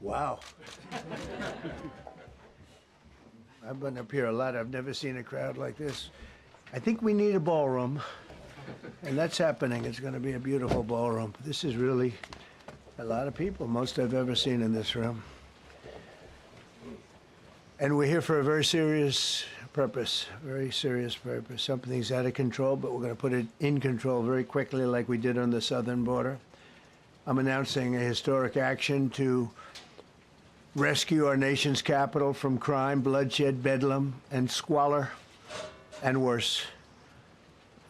Wow. I've been up here a lot. I've never seen a crowd like this. I think we need a ballroom, and that's happening. It's going to be a beautiful ballroom. This is really a lot of people, most I've ever seen in this room. And we're here for a very serious purpose, very serious purpose. Something's out of control, but we're going to put it in control very quickly like we did on the southern border. I'm announcing a historic action to rescue our nation's capital from crime, bloodshed, bedlam, and squalor, and worse.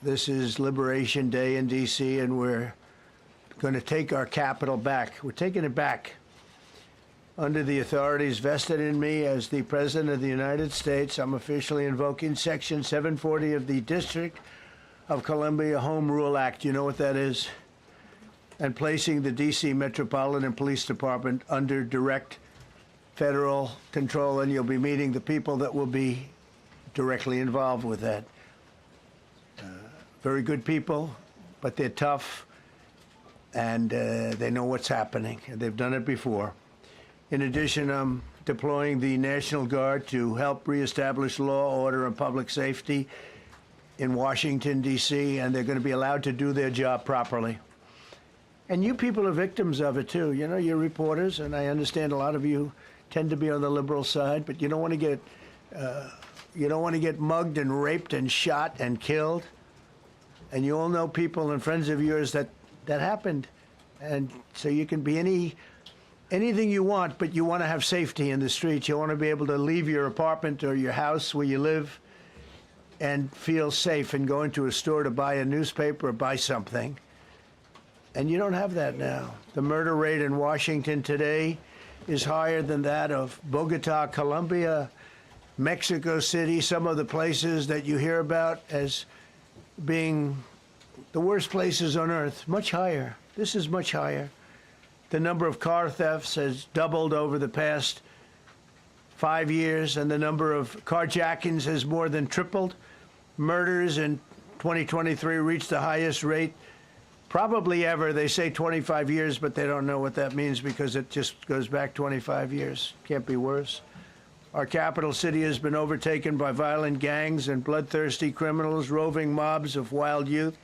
This is Liberation Day in D.C., and we're going to take our capital back. We're taking it back under the authorities vested in me as the President of the United States. I'm officially invoking Section 740 of the District of Columbia Home Rule Act. You know what that is? And placing the D.C. Metropolitan Police Department under direct federal control, and you'll be meeting the people that will be directly involved with that. Very good people, but they're tough, and they know what's happening, and they've done it before. In addition, I'm deploying the National Guard to help reestablish law, order, and public safety in Washington, D.C., and they're going to be allowed to do their job properly. And you people are victims of it, too. You know, you're reporters, and I understand a lot of you tend to be on the liberal side, but you don't want to get mugged and raped and shot and killed. And you all know people and friends of yours that happened. And so you can be anything you want, but you want to have safety in the streets. You want to be able to leave your apartment or your house where you live and feel safe and go into a store to buy a newspaper or buy something. And you don't have that now. The murder rate in Washington today is higher than that of Bogota, Colombia, Mexico City, some of the places that you hear about as being the worst places on earth, much higher. This is much higher. The number of car thefts has doubled over the past 5 years, and the number of carjackings has more than tripled. Murders in 2023 reached the highest rate probably ever. They say 25 years, but they don't know what that means because it just goes back 25 years. Can't be worse. Our capital city has been overtaken by violent gangs and bloodthirsty criminals, roving mobs of wild youth,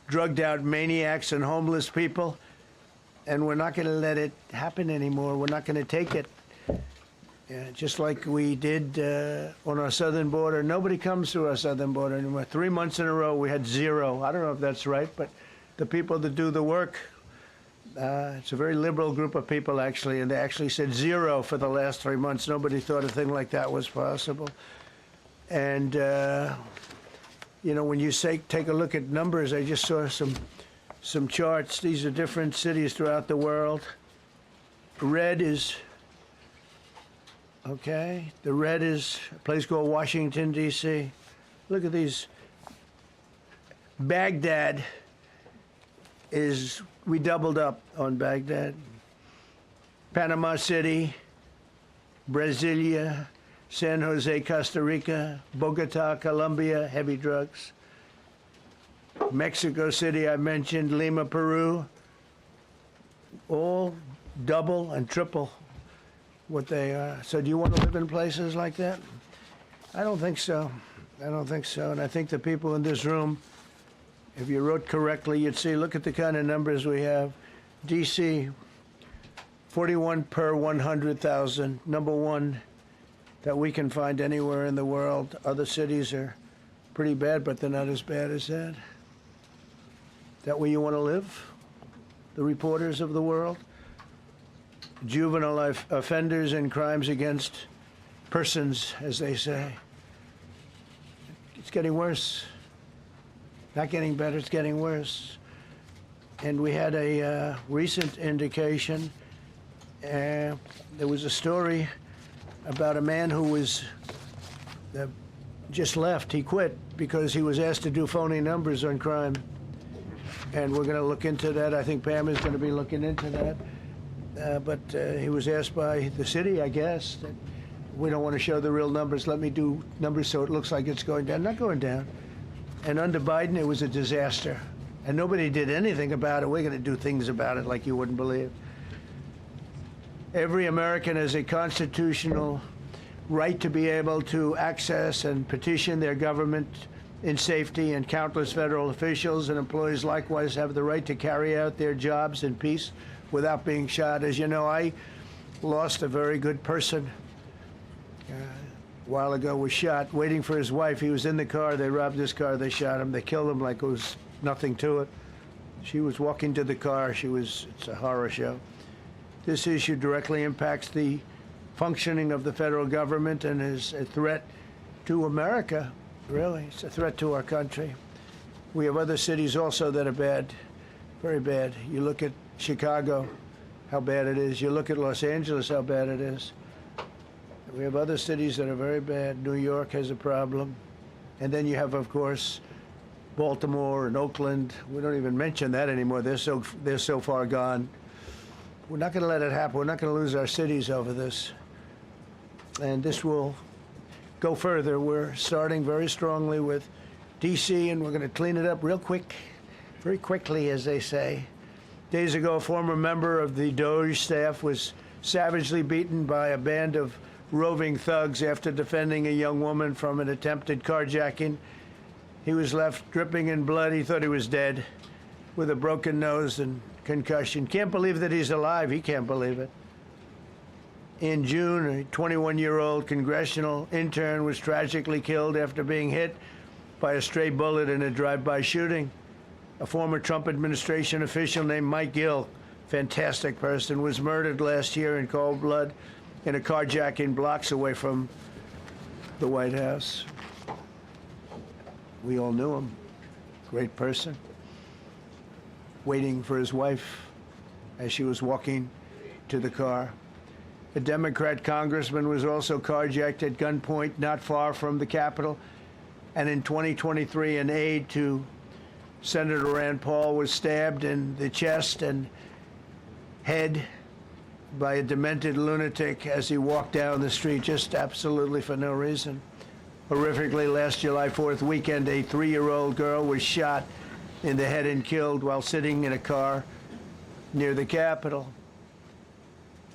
drugged out maniacs and homeless people. And we're not going to let it happen anymore. We're not going to take it. Just like we did on our southern border. Nobody comes through our southern border anymore. 3 months in a row, we had zero. I don't know if that's right, but the people that do the work, it's a very liberal group of people, actually, and they actually said zero for the last 3 months. Nobody thought a thing like that was possible. And, you know, when you say take a look at numbers, I just saw some charts. These are different cities throughout the world. Red is, okay, the red is a place called Washington, D.C. Look at these. Baghdad is, we doubled up on Baghdad. Panama City, Brasilia, San Jose, Costa Rica, Bogota, Colombia, heavy drugs. Mexico City, I mentioned, Lima, Peru, all double and triple what they are. So do you want to live in places like that? I don't think so. I don't think so. And I think the people in this room, if you wrote correctly, you'd see, look at the kind of numbers we have. D.C., 41 per 100,000, number one that we can find anywhere in the world. Other cities are pretty bad, but they're not as bad as that. Is that where you want to live? The reporters of the world? Juvenile offenders and crimes against persons, as they say. It's getting worse. Not getting better, it's getting worse. And we had a recent indication. There was a story about a man who was just left. He quit because he was asked to do phony numbers on crime. And we're going to look into that. I think Pam is going to be looking into that. But he was asked by the city, I guess, that we don't want to show the real numbers. Let me do numbers so it looks like it's going down. Not going down. And under Biden, it was a disaster. And nobody did anything about it. We're going to do things about it like you wouldn't believe. Every American has a constitutional right to be able to access and petition their government in safety, and countless federal officials and employees likewise have the right to carry out their jobs in peace without being shot. As you know, I lost a very good person a while ago, was shot waiting for his wife. He was in the car. They robbed his car. They shot him. They killed him like it was nothing to it. She was walking to the car. It's a horror show. This issue directly impacts the functioning of the federal government and is a threat to America. Really, it's a threat to our country. We have other cities also that are bad, very bad. You look at Chicago, how bad it is. You look at Los Angeles, how bad it is. We have other cities that are very bad. New York has a problem. And then you have, of course, Baltimore and Oakland. We don't even mention that anymore. They're so far gone. We're not going to let it happen. We're not going to lose our cities over this. And this will go further. We're starting very strongly with D.C., and we're going to clean it up real quick, very quickly, as they say. Days ago, a former member of the DOJ staff was savagely beaten by a band of roving thugs after defending a young woman from an attempted carjacking. He was left dripping in blood. He thought he was dead, with a broken nose and concussion. Can't believe that he's alive. He can't believe it. In June, a 21-year-old congressional intern was tragically killed after being hit by a stray bullet in a drive-by shooting. A former Trump administration official named Mike Gill, fantastic person, was murdered last year in cold blood in a carjacking blocks away from the White House. We all knew him. Great person. Waiting for his wife as she was walking to the car. A Democrat congressman was also carjacked at gunpoint not far from the Capitol. And in 2023, an aide to Senator Rand Paul was stabbed in the chest and head by a demented lunatic as he walked down the street, just absolutely for no reason. Horrifically, last July 4th weekend, a 3-year-old girl was shot in the head and killed while sitting in a car near the Capitol.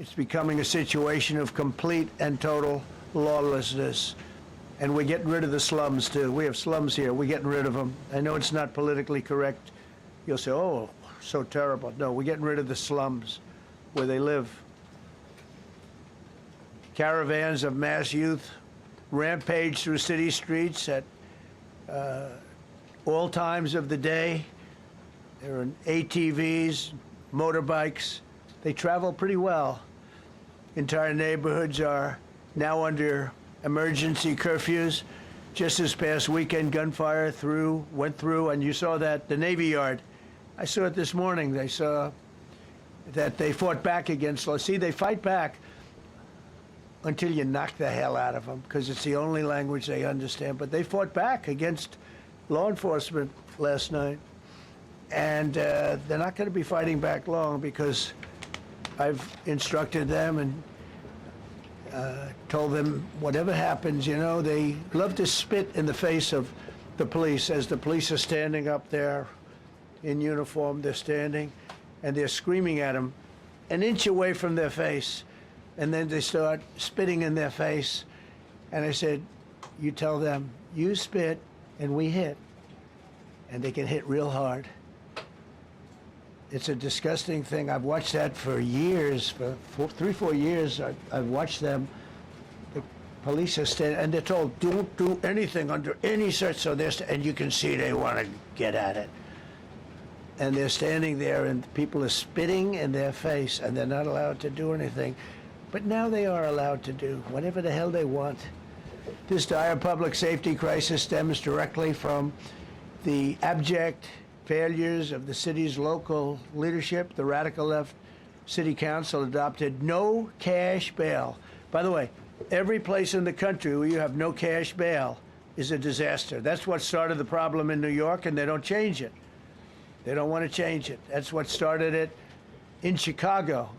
It's becoming a situation of complete and total lawlessness. And we're getting rid of the slums, too. We have slums here. We're getting rid of them. I know it's not politically correct. You'll say, oh, so terrible. No, we're getting rid of the slums where they live. Caravans of mass youth rampage through city streets at all times of the day. There are ATVs, motorbikes. They travel pretty well. Entire neighborhoods are now under emergency curfews. Just this past weekend, gunfire went through, and you saw that, the Navy Yard. I saw it this morning. They saw that they fought back against law. See, they fight back until you knock the hell out of them, because it's the only language they understand. But they fought back against law enforcement last night. And they're not going to be fighting back long, because I've instructed them and told them whatever happens, you know, they love to spit in the face of the police. As the police are standing up there in uniform, they're standing and they're screaming at them an inch away from their face. And then they start spitting in their face. And I said, you tell them, you spit and we hit. And they can hit real hard. It's a disgusting thing. I've watched that for years, for 3-4 years. I've watched them. The police are standing, and they're told, don't do anything under any search. So and you can see they want to get at it. And they're standing there, and people are spitting in their face, and they're not allowed to do anything. But now they are allowed to do whatever the hell they want. This dire public safety crisis stems directly from the abject failures of the city's local leadership. The radical left city council adopted no cash bail. By the way, every place in the country where you have no cash bail is a disaster. That's what started the problem in New York, and they don't change it. They don't want to change it. That's what started it in Chicago.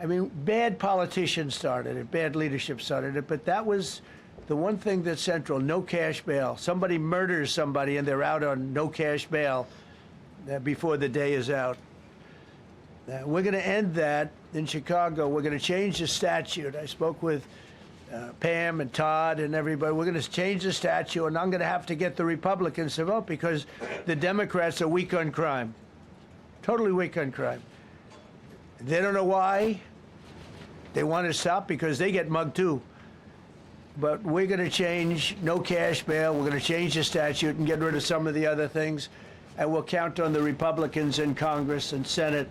I mean, bad politicians started it, bad leadership started it, but that was the one thing that's central, no cash bail. Somebody murders somebody and they're out on no cash bail before the day is out. We're going to end that in Chicago. We're going to change the statute. I spoke with Pam and Todd and everybody. We're going to change the statute, and I'm going to have to get the Republicans to vote because the Democrats are weak on crime. Totally weak on crime. They don't know why. They want to stop because they get mugged too. But we're going to change no cash bail. We're going to change the statute and get rid of some of the other things. And we'll count on the Republicans in Congress and Senate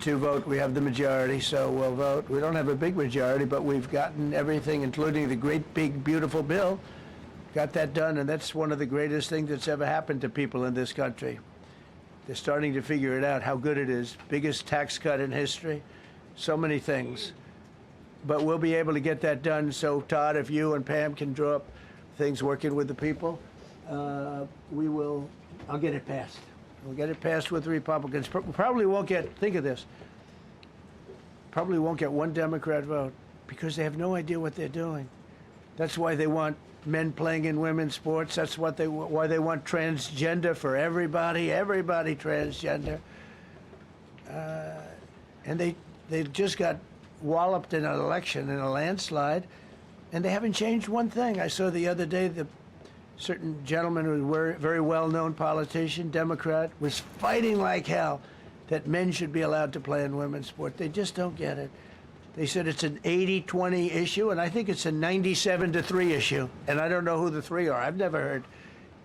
to vote. We have the majority, so we'll vote. We don't have a big majority, but we've gotten everything, including the great, big, beautiful bill. Got that done, and that's one of the greatest things that's ever happened to people in this country. They're starting to figure it out, how good it is. Biggest tax cut in history. So many things. But we'll be able to get that done. So, Todd, if you and Pam can draw up things working with the people, we will. I'll get it passed. We'll get it passed with the Republicans. Probably won't get, think of this, probably won't get one Democrat vote because they have no idea what they're doing. That's why they want men playing in women's sports. That's why they want transgender for everybody transgender. And they just got walloped in an election, in a landslide, and they haven't changed one thing. I saw the other day the certain gentleman who was a very well-known politician, Democrat, was fighting like hell that men should be allowed to play in women's sport. They just don't get it. They said it's an 80-20 issue, and I think it's a 97-3 issue. And I don't know who the three are. I've never heard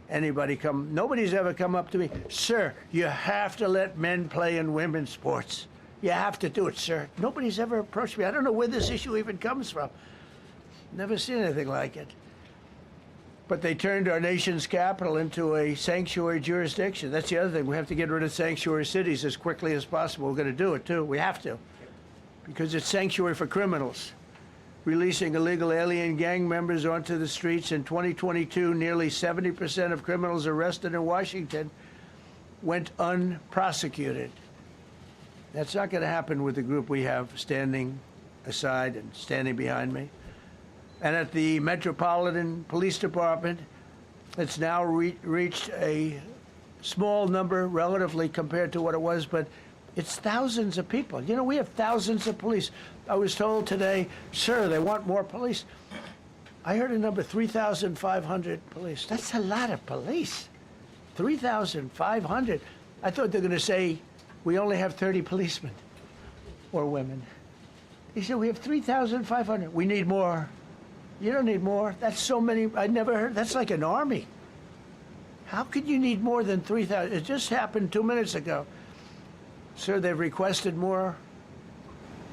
anybody come. Nobody's ever come up to me, sir, you have to let men play in women's sports. You have to do it, sir. Nobody's ever approached me. I don't know where this issue even comes from. Never seen anything like it. But they turned our nation's capital into a sanctuary jurisdiction. That's the other thing. We have to get rid of sanctuary cities as quickly as possible. We're going to do it, too. We have to. Because it's sanctuary for criminals. Releasing illegal alien gang members onto the streets in 2022, nearly 70% of criminals arrested in Washington went unprosecuted. That's not going to happen with the group we have standing aside and standing behind me. And at the Metropolitan Police Department, it's now reached a small number relatively compared to what it was, but it's thousands of people. You know, we have thousands of police. I was told today, sir, they want more police. I heard a number, 3,500 police. That's a lot of police. 3,500. I thought they were going to say, we only have 30 policemen or women. He said, we have 3,500. We need more. You don't need more. That's so many. I never heard. That's like an army. How could you need more than 3,000? It just happened 2 minutes ago. Sir, they've requested more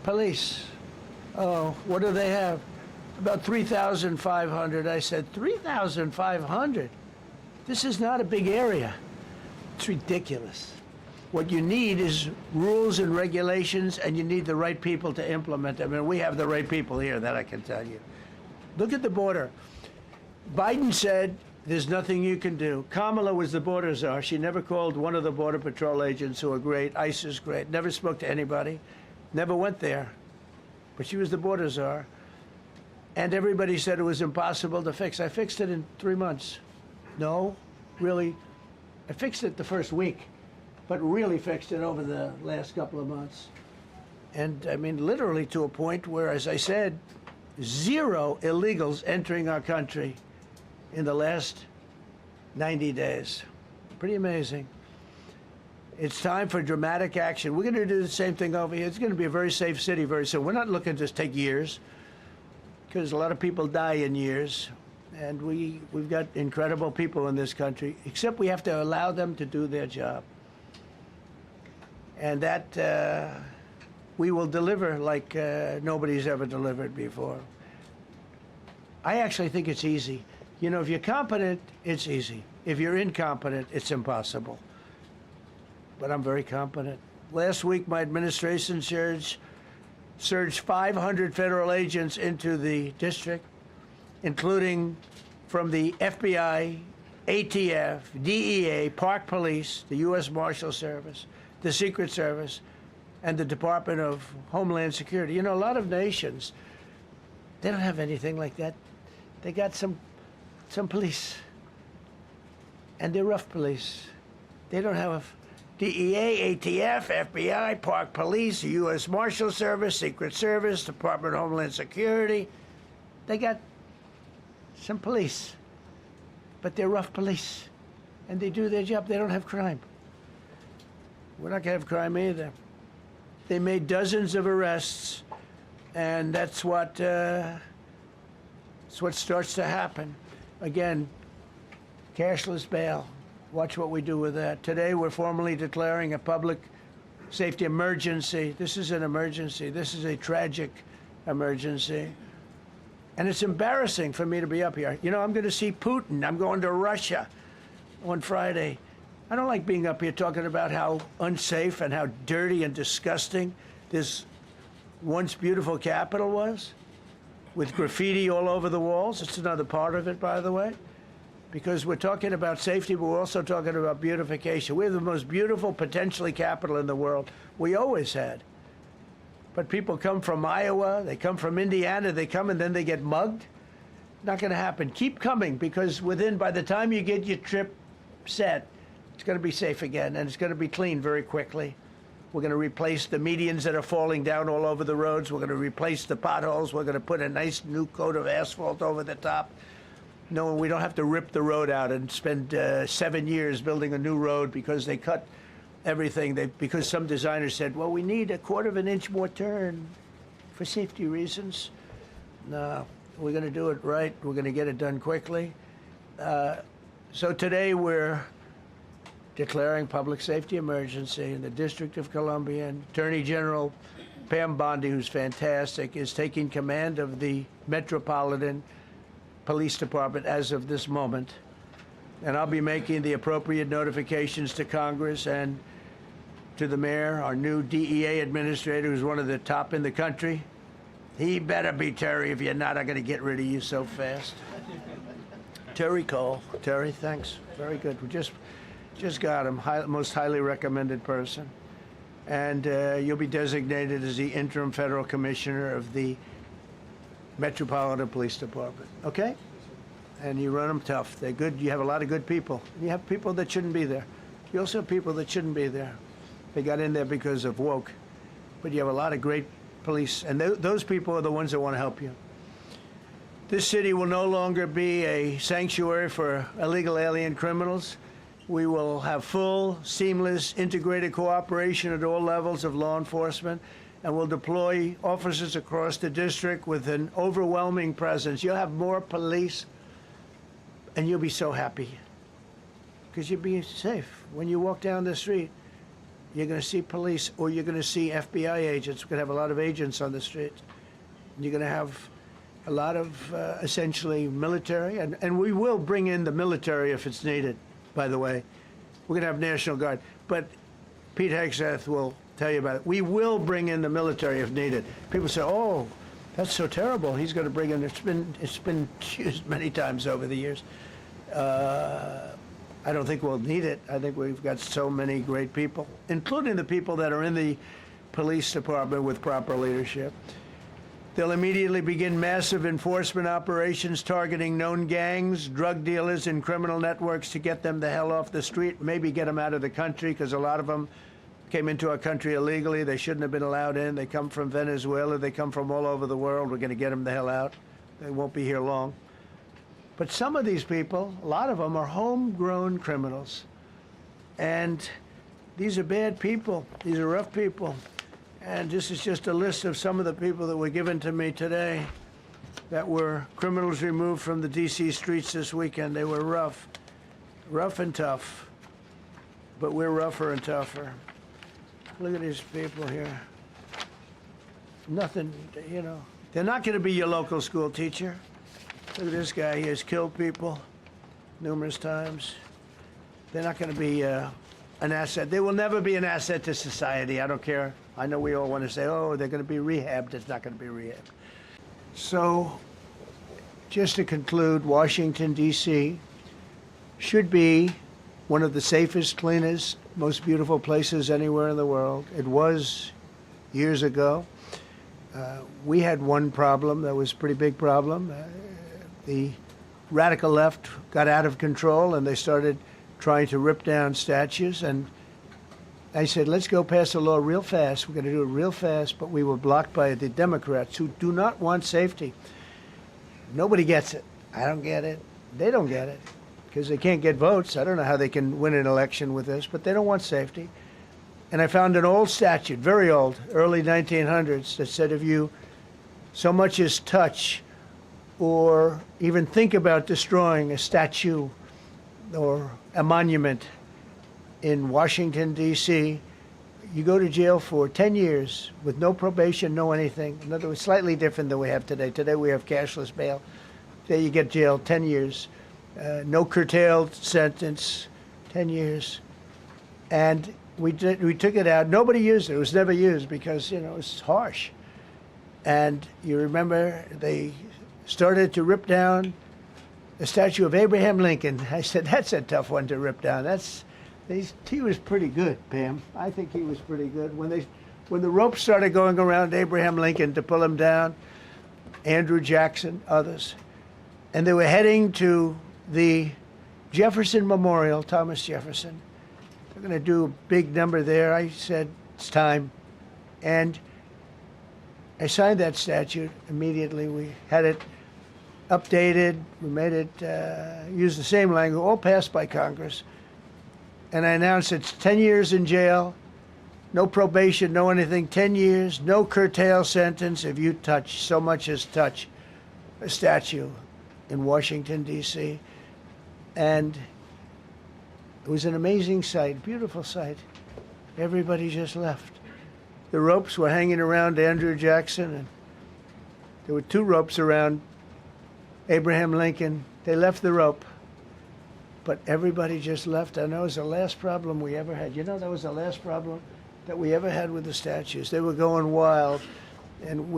police. Oh, what do they have? About 3,500. I said, 3,500? This is not a big area. It's ridiculous. What you need is rules and regulations, and you need the right people to implement them. And we have the right people here, that I can tell you. Look at the border. Biden said there's nothing you can do. Kamala was the border czar. She never called one of the Border Patrol agents who are great. ICE is great. Never spoke to anybody. Never went there. But she was the border czar. And everybody said it was impossible to fix. I fixed it in 3 months. No, really. I fixed it the first week, but really fixed it over the last couple of months. And I mean, literally to a point where, as I said, 0 illegals entering our country in the last 90 days. Pretty amazing. It's time for dramatic action. We're going to do the same thing over here. It's going to be a very safe city very soon. We're not looking to just take years, because a lot of people die in years. And we've got incredible people in this country, except we have to allow them to do their job. And that we will deliver like nobody's ever delivered before. I actually think it's easy. You know, if you're competent, it's easy. If you're incompetent, it's impossible. But I'm very competent. Last week, my administration surged 500 federal agents into the district, including from the FBI, ATF, DEA, Park Police, the U.S. Marshal Service, the Secret Service, and the Department of Homeland Security. You know, a lot of nations, they don't have anything like that. They got some police, and they're rough police. They don't have DEA, ATF, FBI, Park Police, U.S. Marshal Service, Secret Service, Department of Homeland Security. They got some police, but they're rough police, and they do their job. They don't have crime. We're not going to have crime either. They made dozens of arrests, and that's what starts to happen. Again, cashless bail. Watch what we do with that. Today, we're formally declaring a public safety emergency. This is an emergency. This is a tragic emergency. And it's embarrassing for me to be up here. You know, I'm going to see Putin. I'm going to Russia on Friday. I don't like being up here talking about how unsafe and how dirty and disgusting this once beautiful capital was, with graffiti all over the walls. It's another part of it, by the way, because we're talking about safety, but we're also talking about beautification. We have the most beautiful, potentially, capital in the world. We always had. But people come from Iowa, they come from Indiana, they come and then they get mugged. Not going to happen. Keep coming, because by the time you get your trip set, it's going to be safe again, and it's going to be clean very quickly. We're going to replace the medians that are falling down all over the roads. We're going to replace the potholes. We're going to put a nice new coat of asphalt over the top. No, we don't have to rip the road out and spend 7 years building a new road because they cut everything. Because some designers said, well, we need a 1/4 of an inch more turn for safety reasons. No, we're going to do it right. We're going to get it done quickly. So today we're declaring public safety emergency in the District of Columbia, and Attorney General Pam Bondi, who's fantastic, is taking command of the Metropolitan Police Department as of this moment. And I'll be making the appropriate notifications to Congress and to the mayor, our new DEA administrator, who's one of the top in the country. He better be Terry. If you're not, I'm going to get rid of you so fast. Terry Cole. Terry, thanks. Very good. We just got him, most highly recommended person. And you'll be designated as the interim federal commissioner of the Metropolitan Police Department, okay? And you run them tough. They're good. You have a lot of good people. You have people that shouldn't be there. You also have people that shouldn't be there. They got in there because of woke. But you have a lot of great police, and those people are the ones that want to help you. This city will no longer be a sanctuary for illegal alien criminals. We will have full, seamless, integrated cooperation at all levels of law enforcement, and we'll deploy officers across the district with an overwhelming presence. You'll have more police, and you'll be so happy, because you'll be safe. When you walk down the street, you're going to see police, or you're going to see FBI agents. We're going to have a lot of agents on the street. You're going to have a lot of, essentially, military, and we will bring in the military if it's needed. By the way, we're going to have National Guard, but Pete Hegseth will tell you about it. We will bring in the military if needed. People say, oh, that's so terrible. He's going to bring in, it's been used many times over the years. I don't think we'll need it. I think we've got so many great people, including the people that are in the police department with proper leadership. They'll immediately begin massive enforcement operations targeting known gangs, drug dealers, and criminal networks to get them the hell off the street, maybe get them out of the country, because a lot of them came into our country illegally. They shouldn't have been allowed in. They come from Venezuela. They come from all over the world. We're going to get them the hell out. They won't be here long. But some of these people, a lot of them, are homegrown criminals. And these are bad people. These are rough people. And this is just a list of some of the people that were given to me today that were criminals removed from the D.C. streets this weekend. They were rough and tough. But we're rougher and tougher. Look at these people here. Nothing, you know. They're not going to be your local school teacher. Look at this guy. He has killed people numerous times. They're not going to be an asset. They will never be an asset to society. I don't care. I know we all want to say, oh, they're going to be rehabbed. It's not going to be rehabbed. So, just to conclude, Washington, D.C. should be one of the safest, cleanest, most beautiful places anywhere in the world. It was years ago. We had one problem that was a pretty big problem. The radical left got out of control, and they started trying to rip down statues, and I said, let's go pass a law real fast. We're going to do it real fast, but we were blocked by the Democrats who do not want safety. Nobody gets it. I don't get it. They don't get it because they can't get votes. I don't know how they can win an election with this, but they don't want safety. And I found an old statute, very old, early 1900s, that said if you so much as touch or even think about destroying a statue or a monument in Washington, D.C., you go to jail for 10 years with no probation, no anything. In other words, slightly different than we have today. Today we have cashless bail. There you get jailed 10 years. No curtailed sentence, 10 years. And we took it out. Nobody used it. It was never used because, you know, it was harsh. And you remember they started to rip down the statue of Abraham Lincoln. I said, that's a tough one to rip down. He was pretty good, Pam. I think he was pretty good. When the ropes started going around Abraham Lincoln to pull him down, Andrew Jackson, others, and they were heading to the Jefferson Memorial, Thomas Jefferson. They're going to do a big number there. I said, it's time. And I signed that statute immediately. We had it updated. We made it use the same language, all passed by Congress. And I announced it's 10 years in jail, no probation, no anything, 10 years, no curtail sentence if you touch, so much as touch a statue in Washington, D.C. And it was an amazing sight, beautiful sight. Everybody just left. The ropes were hanging around Andrew Jackson, and there were 2 ropes around Abraham Lincoln. They left the rope. But everybody just left. And that was the last problem we ever had. You know, that was the last problem that we ever had with the statues. They were going wild. And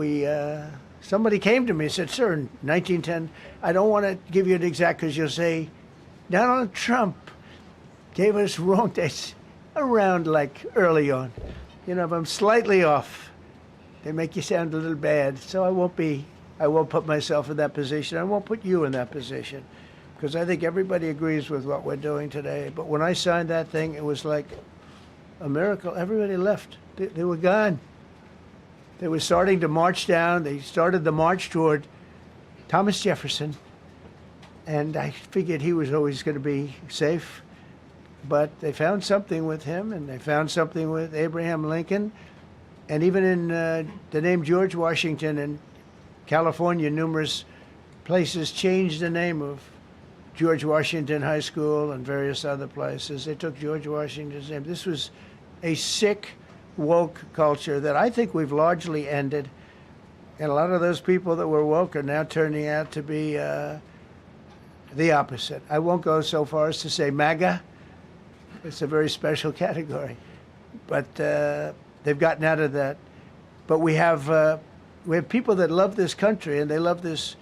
somebody came to me and said, sir, in 1910, I don't want to give you an exact because you'll say, Donald Trump gave us wrong dates around like early on. You know, if I'm slightly off, they make you sound a little bad. So I won't put myself in that position. I won't put you in that position. Because I think everybody agrees with what we're doing today. But when I signed that thing, it was like a miracle. Everybody left. They were gone. They were starting to march down. They started the march toward Thomas Jefferson. And I figured he was always going to be safe. But they found something with him, and they found something with Abraham Lincoln. And even in the name George Washington in California, numerous places changed the name of George Washington High School and various other places. They took George Washington's name. This was a sick, woke culture that I think we've largely ended. And a lot of those people that were woke are now turning out to be the opposite. I won't go so far as to say MAGA. It's a very special category. But they've gotten out of that. But we have people that love this country, and they love this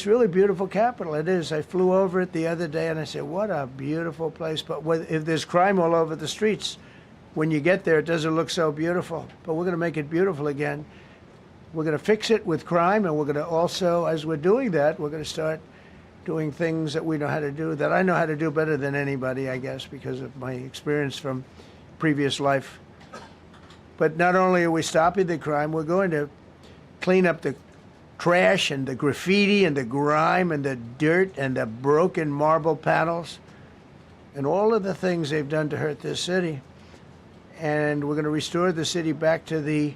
really beautiful capital. It is. I flew over it the other day, and I said, what a beautiful place. But if there's crime all over the streets, when you get there, it doesn't look so beautiful. But we're going to make it beautiful again. We're going to fix it with crime, and we're going to also, as we're doing that, we're going to start doing things that we know how to do, that I know how to do better than anybody, I guess, because of my experience from previous life. But not only are we stopping the crime, we're going to clean up the trash and the graffiti and the grime and the dirt and the broken marble panels and all of the things they've done to hurt this city. And we're going to restore the city back to the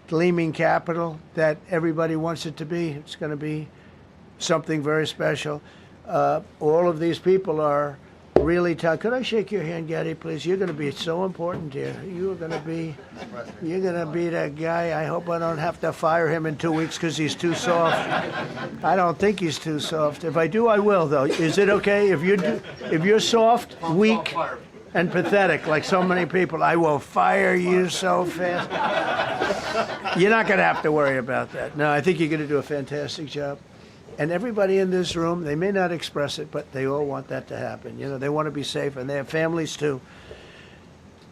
gleaming capital that everybody wants it to be. It's going to be something very special. All of these people are really tough. Could I shake your hand, Gaddy, please? You're going to be so important here. You're going to be that guy. I hope I don't have to fire him in 2 weeks because he's too soft. I don't think he's too soft. If I do, I will, though. Is it okay? If you're soft, weak, and pathetic, like so many people, I will fire you so fast. You're not going to have to worry about that. No, I think you're going to do a fantastic job. And everybody in this room, they may not express it, but they all want that to happen. You know, they want to be safe, and they have families too.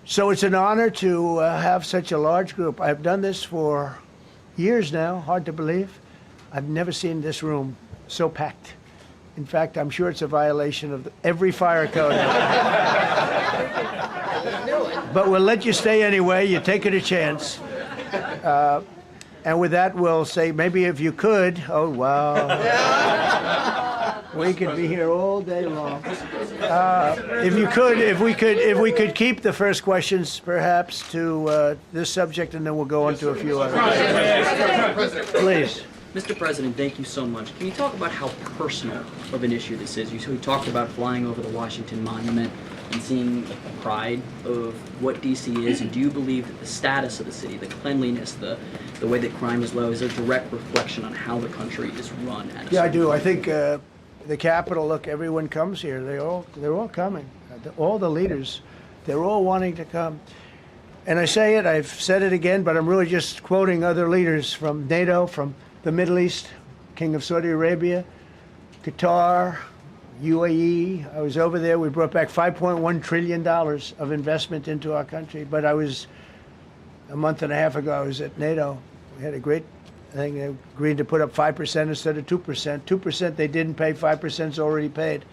So it's an honor to have such a large group. I've done this for years now, hard to believe. I've never seen this room so packed. In fact, I'm sure it's a violation of every fire code. but we'll let you stay anyway. You're taking a chance. And with that, we'll say, maybe if you could, oh, wow. We could be here all day long. If we could keep the first questions, perhaps, to this subject, and then we'll go on to a few others. Please. Mr. President, thank you so much. Can you talk about how personal of an issue this is? We talked about flying over the Washington Monument and seeing the pride of what D.C. is, and do you believe that the status of the city, the cleanliness, the way that crime is low, is a direct reflection on how the country is run? Yeah, I do. I think the Capitol, look, everyone comes here. They're all coming. All the leaders, they're all wanting to come. And I say it, I've said it again, but I'm really just quoting other leaders from NATO, from the Middle East, King of Saudi Arabia, Qatar, UAE. I was over there. We brought back $5.1 trillion of investment into our country. But a month and a half ago, I was at NATO. We had a great thing. They agreed to put up 5% instead of 2%. 2% they didn't pay, 5% is already paid.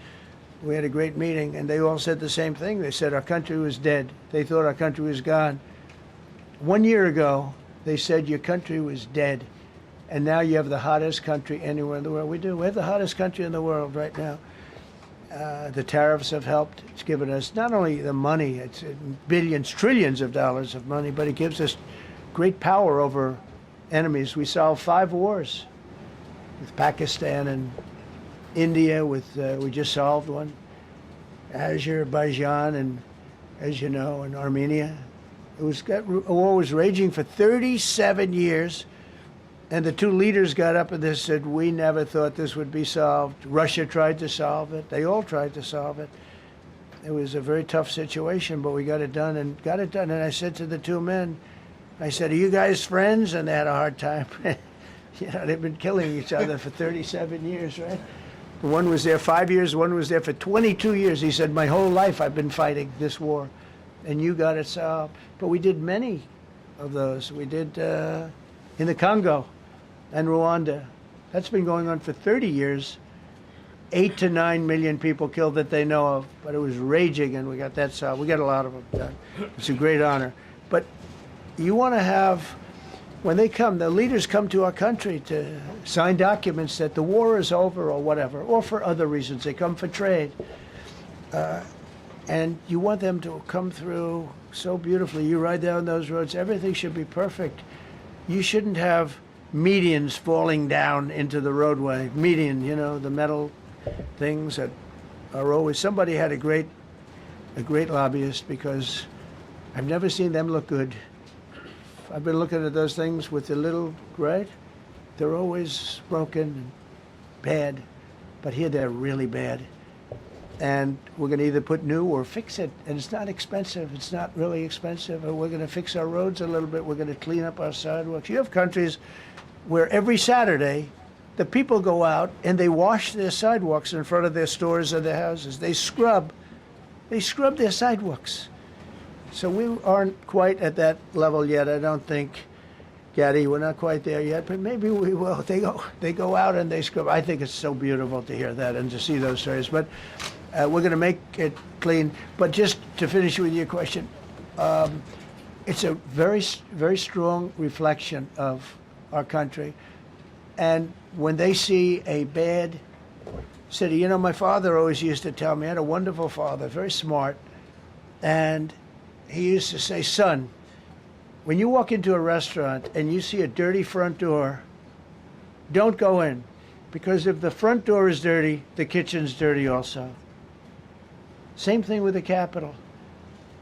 We had a great meeting, and they all said the same thing. They said our country was dead. They thought our country was gone. 1 year ago, they said your country was dead. And now you have the hottest country anywhere in the world. We do. We have the hottest country in the world right now. The tariffs have helped. It's given us not only the money, it's billions, trillions of dollars of money, but it gives us great power over enemies. We solved 5 wars with Pakistan and India. We just solved one. Azerbaijan and, as you know, and Armenia. A war was raging for 37 years. And the 2 leaders got up and they said, we never thought this would be solved. Russia tried to solve it. They all tried to solve it. It was a very tough situation, but we got it done. And I said to the 2 men, I said, are you guys friends? And they had a hard time. They've been killing each other for 37 years, right? One was there 5 years, one was there for 22 years. He said, my whole life I've been fighting this war. And you got it solved. But we did many of those. We did in the Congo and Rwanda. That's been going on for 30 years. 8 to 9 million people killed that they know of, but it was raging, and we got that solved. We got a lot of them done. It's a great honor. But you want to have, when they come, the leaders come to our country to sign documents that the war is over or whatever, or for other reasons. They come for trade. And you want them to come through so beautifully. You ride down those roads, everything should be perfect. You shouldn't have medians falling down into the roadway. Median, the metal things that are always. Somebody had a great lobbyist, because I've never seen them look good. I've been looking at those things with the little, right? They're always broken and bad, but here they're really bad. And we're going to either put new or fix it. And it's not expensive. It's not really expensive. And we're going to fix our roads a little bit. We're going to clean up our sidewalks. You have countries where every Saturday, the people go out and they wash their sidewalks in front of their stores or their houses. They scrub their sidewalks. So we aren't quite at that level yet, I don't think. Gaddy, we're not quite there yet, but maybe we will. They go out and they scrub. I think it's so beautiful to hear that and to see those stories. But we're going to make it clean. But just to finish with your question, it's a very, very strong reflection of our country. And when they see a bad city, my father always used to tell me, I had a wonderful father, very smart, and he used to say, son, when you walk into a restaurant and you see a dirty front door, don't go in, because if the front door is dirty, the kitchen's dirty also. Same thing with the Capitol.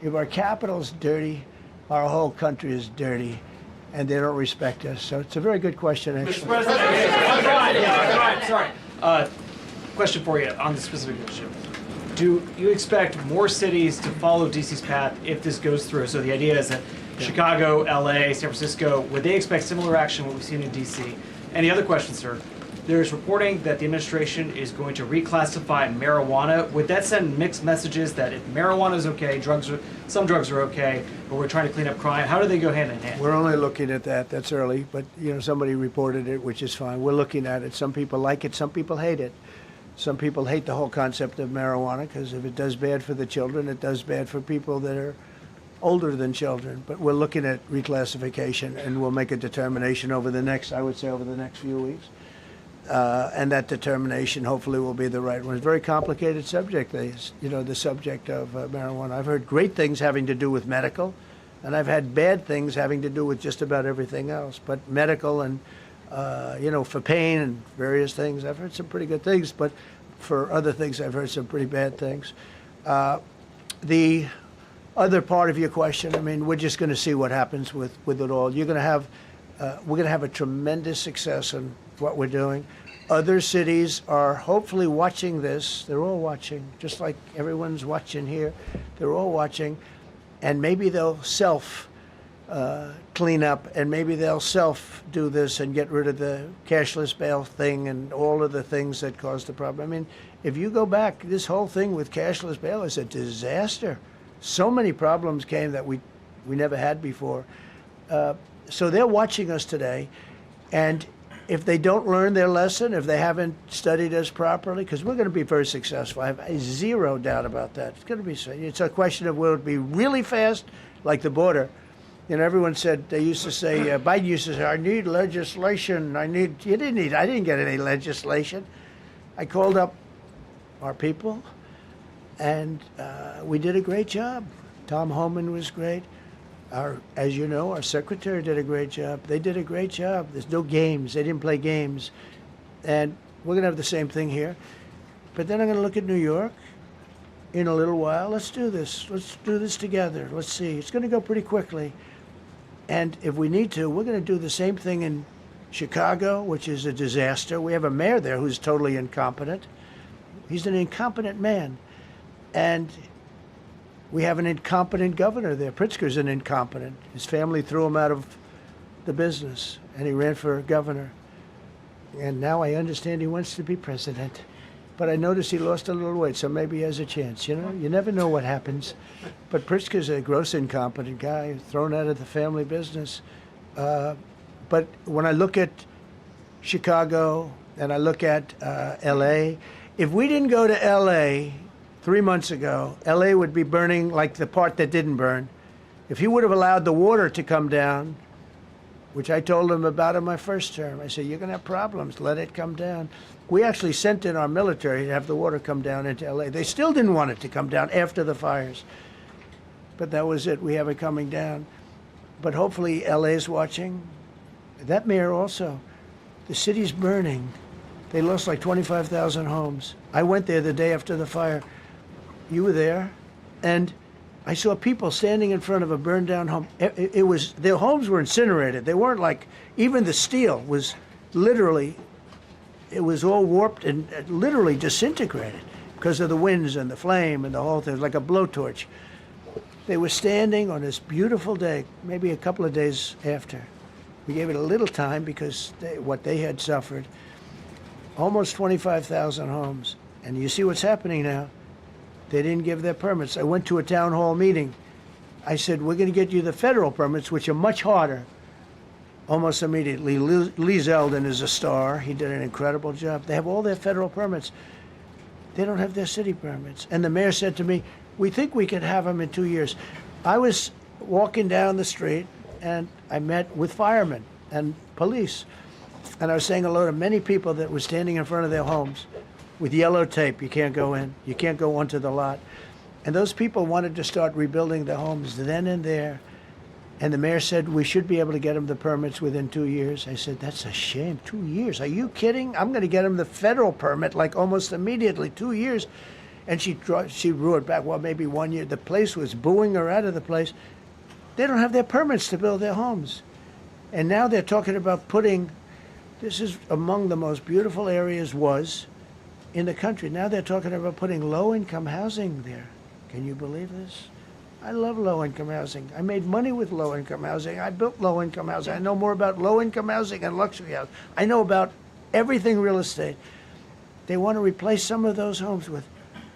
If our Capitol's dirty, our whole country is dirty, and they don't respect us. So it's a very good question, actually. Mr. President, sorry. Question for you on the specific issue. Do you expect more cities to follow DC's path if this goes through? So the idea is that Chicago, LA, San Francisco, would they expect similar action what we've seen in DC? And the other question, sir, there's reporting that the administration is going to reclassify marijuana. Would that send mixed messages that if marijuana is okay, some drugs are okay, but we're trying to clean up crime? How do they go hand in hand? We're only looking at that. That's early, but somebody reported it, which is fine. We're looking at it. Some people like it, some people hate it. Some people hate the whole concept of marijuana because if it does bad for the children, it does bad for people that are older than children. But we're looking at reclassification, and we'll make a determination over the next, I would say, over the next few weeks. And that determination hopefully will be the right one. It's a very complicated subject, the subject of marijuana. I've heard great things having to do with medical, and I've had bad things having to do with just about everything else. But medical and, for pain and various things, I've heard some pretty good things. But for other things, I've heard some pretty bad things. The other part of your question, I mean, we're just going to see what happens with it all. We're going to have a tremendous success in what we're doing. Other cities are hopefully watching this. They're all watching, just like everyone's watching here. They're all watching, and maybe they'll clean up, and maybe they'll do this and get rid of the cashless bail thing and all of the things that caused the problem. I mean, if you go back, this whole thing with cashless bail is a disaster. So many problems came that we never had before. So they're watching us today, and if they don't learn their lesson, if they haven't studied us properly, because we're going to be very successful. I have zero doubt about that. It's going to be. It's a question of will it be really fast, like the border. Everyone said, they used to say, Biden used to say, I need legislation. I didn't get any legislation. I called up our people, and we did a great job. Tom Homan was great. As you know, our secretary did a great job. They did a great job. There's no games. They didn't play games. And we're going to have the same thing here. But then I'm going to look at New York in a little while. Let's do this. Let's do this together. Let's see. It's going to go pretty quickly. And if we need to, we're going to do the same thing in Chicago, which is a disaster. We have a mayor there who's totally incompetent. He's an incompetent man. And we have an incompetent governor there. Pritzker's an incompetent. His family threw him out of the business, and he ran for governor. And now I understand he wants to be president. But I noticed he lost a little weight, so maybe he has a chance. You never know what happens. But Pritzker's a gross incompetent guy, thrown out of the family business. But when I look at Chicago and I look at L.A., if we didn't go to L.A. 3 months ago, L.A. would be burning like the part that didn't burn. If he would have allowed the water to come down, which I told him about in my first term, I said, you're going to have problems. Let it come down. We actually sent in our military to have the water come down into L.A. They still didn't want it to come down after the fires. But that was it. We have it coming down. But hopefully L.A. is watching. That mayor also. The city's burning. They lost like 25,000 homes. I went there the day after the fire. You were there. And I saw people standing in front of a burned down home. Their homes were incinerated. They weren't like, even the steel was literally, it was all warped and literally disintegrated because of the winds and the flame and the whole thing. It was like a blowtorch. They were standing on this beautiful day, maybe a couple of days after. We gave it a little time because what they had suffered. Almost 25,000 homes. And you see what's happening now. They didn't give their permits. I went to a town hall meeting. I said, we're going to get you the federal permits, which are much harder. Almost immediately, Lee Zeldin is a star. He did an incredible job. They have all their federal permits. They don't have their city permits. And the mayor said to me, we think we could have them in 2 years. I was walking down the street, and I met with firemen and police. And I was saying hello to many people that were standing in front of their homes with yellow tape. You can't go in. You can't go onto the lot. And those people wanted to start rebuilding their homes then and there. And the mayor said, we should be able to get them the permits within 2 years. I said, that's a shame. 2 years? Are you kidding? I'm going to get them the federal permit like almost immediately. 2 years. And she drew it back. Well, maybe 1 year. The place was booing her out of the place. They don't have their permits to build their homes. And now they're talking about putting, this is among the most beautiful areas in the country. Now they're talking about putting low-income housing there. Can you believe this? I love low-income housing. I made money with low-income housing. I built low-income housing. I know more about low-income housing and luxury housing. I know about everything real estate. They want to replace some of those homes with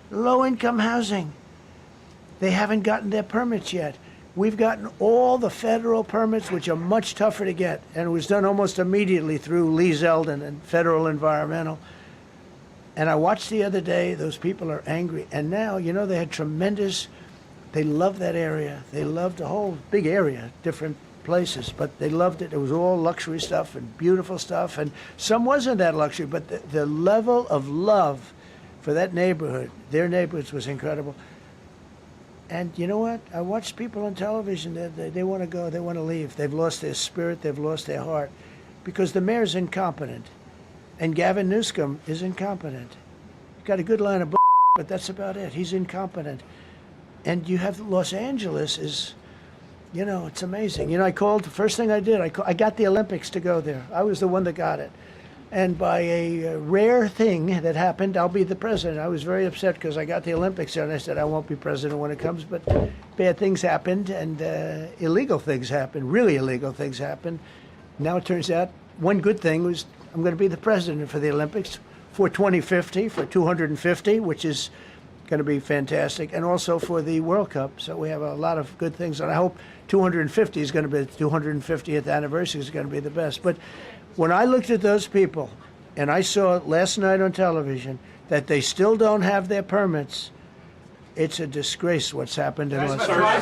low-income housing. They haven't gotten their permits yet. We've gotten all the federal permits, which are much tougher to get, and it was done almost immediately through Lee Zeldin and Federal Environmental. And I watched the other day, those people are angry. And now, they had tremendous They loved that area. They loved the whole big area, different places, but they loved it. It was all luxury stuff and beautiful stuff, and some wasn't that luxury, but the level of love for that neighborhood, their neighborhoods, was incredible. And you know what? I watch people on television, they want to go, they want to leave. They've lost their spirit, they've lost their heart, because the mayor's incompetent, and Gavin Newsom is incompetent. Got a good line of but that's about it. He's incompetent. And you have Los Angeles is, you know, it's amazing. You know, I called, the first thing I did, I got the Olympics to go there. I was the one that got it. And by a rare thing that happened, I'll be the president. I was very upset because I got the Olympics there, and I said I won't be president when it comes. But bad things happened, and illegal things happened, really illegal things happened. Now it turns out one good thing was I'm going to be the president for the Olympics for 2050, for 250, which is going to be fantastic, and also for the World Cup. So we have a lot of good things, and I hope 250 is going to be the 250th anniversary is going to be the best. But when I looked at those people, and I saw last night on television that they still don't have their permits, it's a disgrace what's happened in Los Angeles.